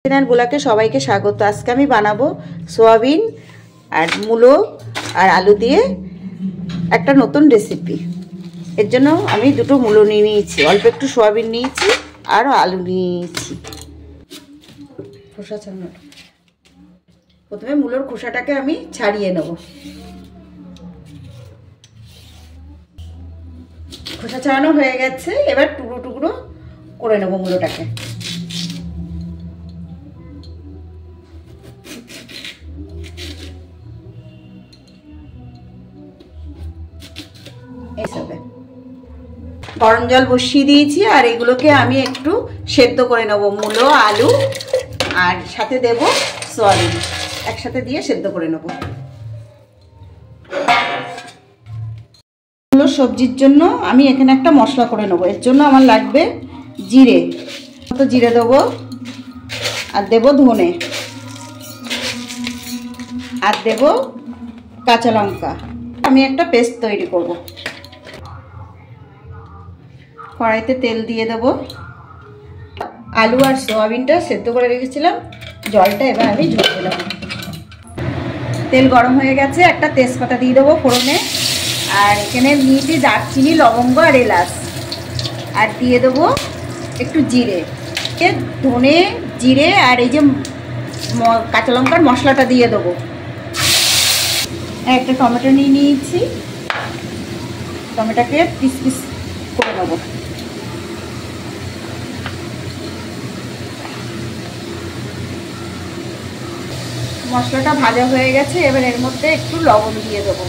Channel ব্লগে সবাইকে স্বাগত। আজকে আমি বানাবো সোয়াবিন আর মূলো আর আলু দিয়ে একটা নতুন রেসিপি। এর জন্য আমি দুটো মূলো নিয়ে নিয়েছি, অল্প একটু সোয়াবিন নিয়েছি আর আলু নিয়েছি। খোসা ছাড়ানো, প্রথমে মূলোর খোসাটাকে আমি ছাড়িয়ে নেব। খোসা ছাড়ানো হয়ে গেছে, এবার টুকরো টুকরো করে নেব মূলোটাকে। গরম জল বসিয়ে দিয়েছি আর এগুলোকে আমি একটু সেদ্ধ করে নেব। মূলো, আলু আর সাথে দেব সয়াবিন, একসাথে দিয়ে সেদ্ধ করে নেব। মূলো সবজির জন্য আমি এখানে একটা মশলা করে নেব। এর জন্য আমার লাগবে জিরে, তো জিরে দেবো আর দেব ধনে আর দেব কাঁচা লঙ্কা। আমি একটা পেস্ট তৈরি করব। কড়াইতে তেল দিয়ে দেবো। আলু আর সোয়াবিনটা সেদ্ধ করে রেখেছিলাম, জলটা এবার আমি ঝরিয়ে দেব। তেল গরম হয়ে গেছে, একটা তেজপাতা দিয়ে দেবো ফোড়নে। আর এখানে নিয়েছি দারচিনি, লবঙ্গ আর এলাচ। আর দিয়ে দেবো একটু জিরে, ধনে, জিরে আর এই যে কাঁচা লঙ্কার মশলাটা দিয়ে দেবো। একটা টমেটো নিয়ে নিয়েছি, টমেটোকে পিস পিস করে নেবো। মশলাটা ভাজা হয়ে গেছে, এবার এর মধ্যে একটু লবণ দিয়ে দেবো,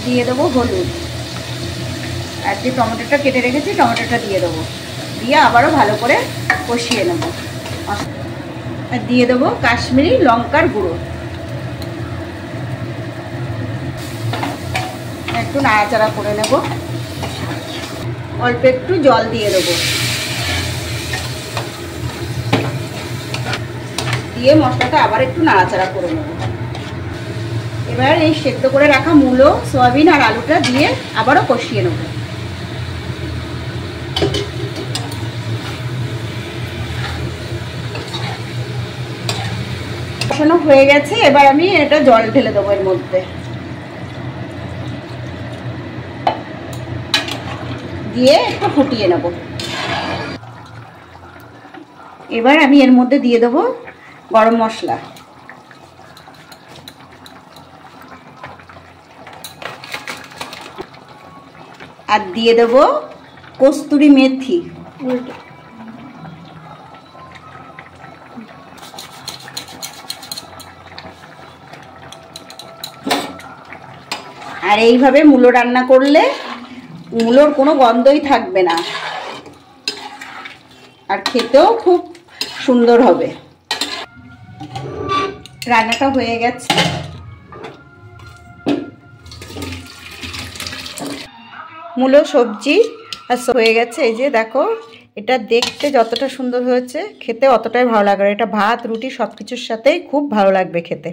দিয়ে দেবো হলুদ, আর যে টমেটোটা কেটে রেখেছি টমেটোটা দিয়ে দেবো, দিয়ে আবারও ভালো করে কষিয়ে নেব। আর দিয়ে দেবো কাশ্মীরি লঙ্কার গুঁড়ো, একটু নাড়াচাড়া করে নেব। অল্প একটু জল দিয়ে দেবো, দিয়ে মশলাটা আবার একটু নাড়াচাড়া করে নেব। এবার এই সেদ্ধ করে রাখা মূলো, সয়াবিন আর আলুটা দিয়ে আবারও কষিয়ে নেব। কষানো হয়ে গেছে, এবার আমি এটা জল ঢেলে দেবো এর মধ্যে, দিয়ে একটু ফুটিয়ে নেব। এবার আমি এর মধ্যে দিয়ে দেবো গরম মশলা, আর দিয়ে দেবো কস্তুরি মেথি। আর এইভাবে মূলো রান্না করলে মূলোর কোনো গন্ধই থাকবে না, আর খেতেও খুব সুন্দর হবে। রান্নাটা হয়ে গেছে। মূলো সবজি আর হয়ে গেছে। এই যে দেখো, এটা দেখতে যতটা সুন্দর হয়েছে খেতে অতটাই ভালো লাগবে। এটা ভাত, রুটি সব কিছুর সাথেই খুব ভালো লাগবে খেতে।